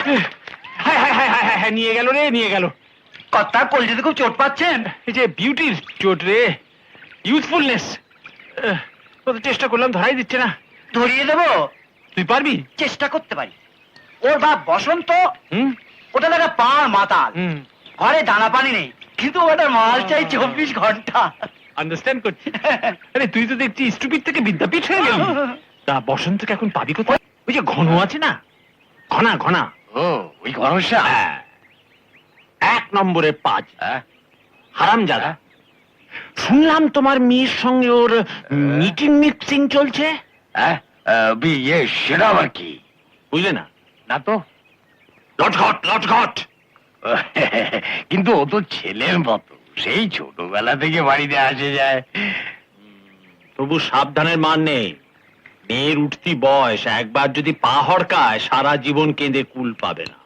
হ্যাঁ নিয়ে গেল রে, নিয়ে গেল। কর্তার কলজিতে খুব চোট পাচ্ছেন? এই যে বিউটির চোট রে, ইউথফুলনেস। কত চেষ্টা করলাম, ধরাই দিচ্ছে না। ধরিয়ে দেবো? তুই পারবি? চেষ্টা করতে পারি। ওর বাপ বসন্ত, হুম ওটা দেখা পার মাতাল। হুম, ঘরে দানা পানি নেই, কিন্তু ওটার মাল চাই 24 ঘন্টা। আন্ডারস্ট্যান্ড করছি। আরে তুই তো দেখছি স্টুপিড থেকে বিদ্যাপীঠ হয়ে গেলি। তা বসন্তকে এখন পাবি কোথায়? ওই যে ঘন আছে না, ঘনা ঘনা। ও ওই ঘনশ্যাম। হ্যাঁ, 1 নম্বরের 5 হারামজাদা। শুনলাম তোমার মেয়ের সঙ্গে ওর মিটিং মিক্সিং চলছে। ইয়ে সেটা আবার কি? বুঝলে না? না তো। লটঘট লটঘট। কিন্তু ও তো ছেলের মতো, সেই ছোটবেলা থেকে বাড়িতে আসে যায়। তবু সাবধানের মান নেই। মেয়ের উঠতি বয়স, একবার যদি পা হড়কায় সারা জীবন কেঁদে কুল পাবে না।